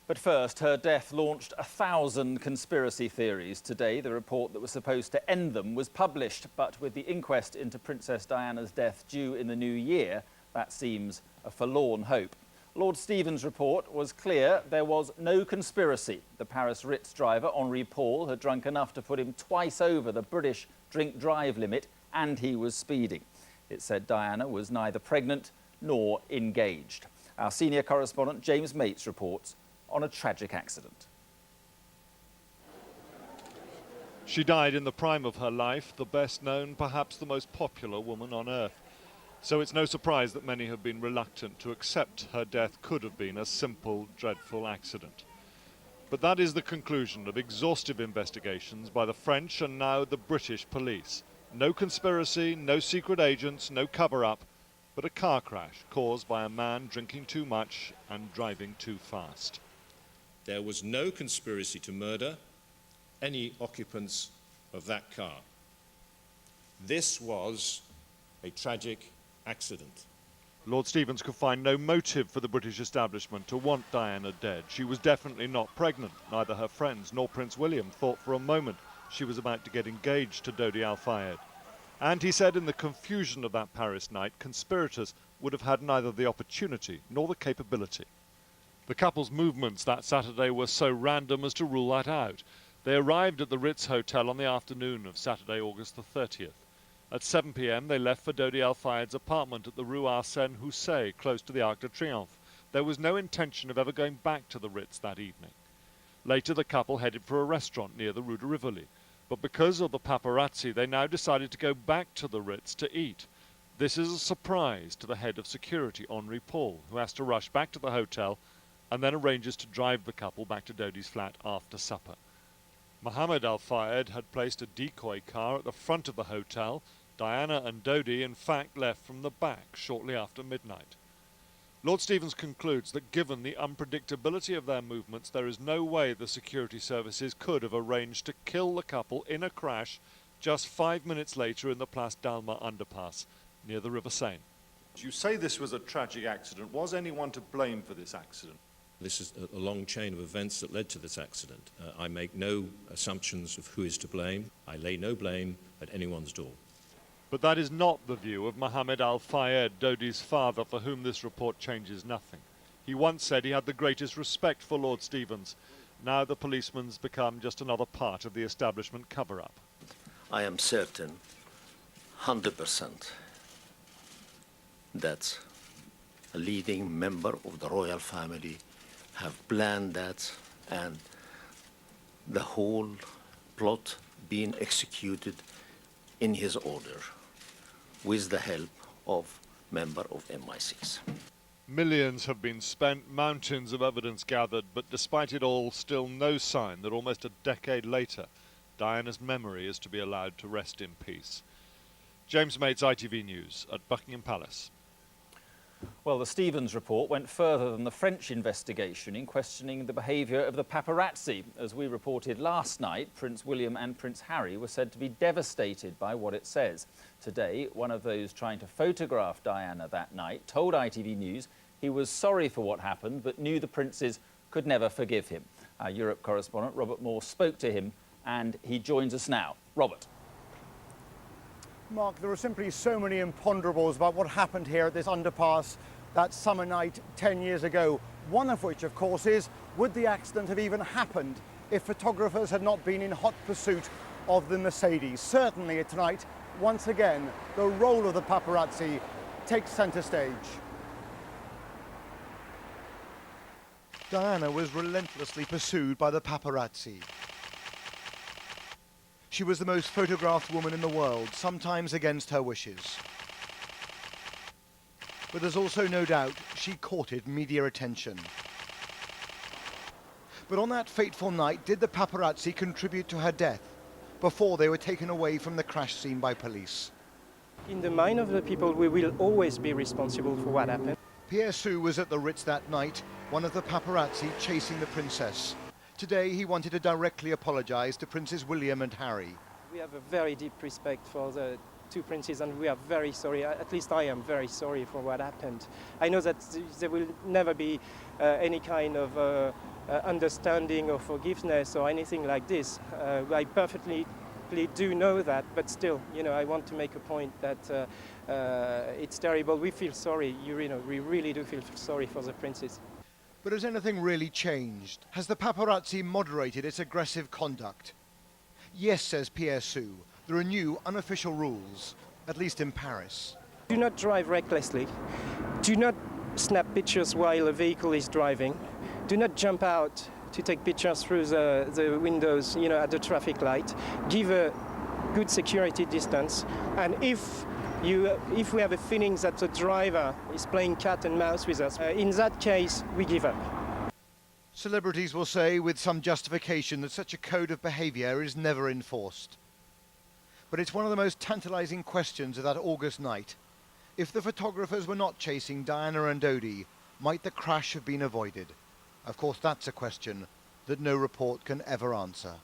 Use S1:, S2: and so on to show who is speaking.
S1: But first, her death launched 1,000 conspiracy theories. Today, the report that was supposed to end them was published. But with the inquest into Princess Diana's death due in the new year, that seems a forlorn hope. Lord Stephen's report was clear there was no conspiracy. The Paris Ritz driver, Henri Paul, had drunk enough to put him twice over the British drink-drive limit, and he was speeding. It said Diana was neither pregnant nor engaged. Our senior correspondent, James Mates, reports on a tragic accident.
S2: She died in the prime of her life, the best known, perhaps the most popular woman on earth. So it's no surprise that many have been reluctant to accept her death could have been a simple, dreadful accident. But that is the conclusion of exhaustive investigations by the French and now the British police. No conspiracy, no secret agents, no cover-up, but a car crash caused by a man drinking too much and driving too fast.
S3: There was no conspiracy to murder any occupants of that car. This was a tragic accident.
S2: Lord Stephens could find no motive for the British establishment to want Diana dead. She was definitely not pregnant. Neither her friends nor Prince William thought for a moment she was about to get engaged to Dodi Al-Fayed. And he said in the confusion of that Paris night, conspirators would have had neither the opportunity nor the capability. The couple's movements that Saturday were so random as to rule that out. They arrived at the Ritz Hotel on the afternoon of Saturday, August the 30th. At 7 p.m. they left for Dodi Al-Fayed's apartment at the Rue Arsène Houssaye, close to the Arc de Triomphe. There was no intention of ever going back to the Ritz that evening. Later the couple headed for a restaurant near the Rue de Rivoli. But because of the paparazzi, they now decided to go back to the Ritz to eat. This is a surprise to the head of security, Henri Paul, who has to rush back to the hotel and then arranges to drive the couple back to Dodi's flat after supper. Mohammed Al-Fayed had placed a decoy car at the front of the hotel. Diana and Dodi, in fact, left from the back shortly after midnight. Lord Stephens concludes that given the unpredictability of their movements, there is no way the security services could have arranged to kill the couple in a crash just 5 minutes later in the Place d'Alma underpass near the River Seine. You say this was a tragic accident. Was anyone to blame for this accident?
S3: This is a long chain of events that led to this accident. I make no assumptions of who is to blame. I lay no blame at anyone's door.
S2: But that is not the view of Mohammed Al-Fayed, Dodi's father, for whom this report changes nothing. He once said he had the greatest respect for Lord Stephens. Now the policeman's become just another part of the establishment cover-up.
S4: I am certain, 100%, that a leading member of the royal family have planned that and the whole plot being executed in his order with the help of member of MI6.
S2: Millions have been spent, mountains of evidence gathered, but despite it all, still no sign that almost a decade later, Diana's memory is to be allowed to rest in peace. James Mates, ITV News at Buckingham Palace.
S1: Well, the Stephens report went further than the French investigation in questioning the behaviour of the paparazzi. As we reported last night, Prince William and Prince Harry were said to be devastated by what it says. Today, one of those trying to photograph Diana that night told ITV News he was sorry for what happened, but knew the princes could never forgive him. Our Europe correspondent, Robert Moore, spoke to him, and he joins us now. Robert.
S5: Mark, there are simply so many imponderables about what happened here at this underpass that summer night 10 years ago. One of which, of course, is, would the accident have even happened if photographers had not been in hot pursuit of the Mercedes? Certainly tonight, once again, the role of the paparazzi takes centre stage.
S6: Diana was relentlessly pursued by the paparazzi. She was the most photographed woman in the world, sometimes against her wishes. But there's also no doubt she courted media attention. But on that fateful night, did the paparazzi contribute to her death before they were taken away from the crash scene by police?
S7: In the mind of the people, we will always be responsible for what happened.
S6: Pierre Sue was at the Ritz that night, one of the paparazzi chasing the princess. Today, he wanted to directly apologise to Princes William and Harry.
S7: We have a very deep respect for the two princes, and we are very sorry. At least I am very sorry for what happened. I know that there will never be any kind of understanding or forgiveness or anything like this. I perfectly do know that, but still, I want to make a point that it's terrible. We feel sorry, we really do feel sorry for the princess.
S6: But has anything really changed? Has the paparazzi moderated its aggressive conduct? Yes, says Pierre Sou, there are new unofficial rules, at least in Paris.
S7: Do not drive recklessly. Do not snap pictures while a vehicle is driving. Do not jump out to take pictures through the windows, at the traffic light. Give a good security distance. And if we have a feeling that the driver is playing cat and mouse with us, in that case, we give up.
S6: Celebrities will say with some justification that such a code of behaviour is never enforced. But it's one of the most tantalising questions of that August night. If the photographers were not chasing Diana and Dodi, might the crash have been avoided? Of course, that's a question that no report can ever answer.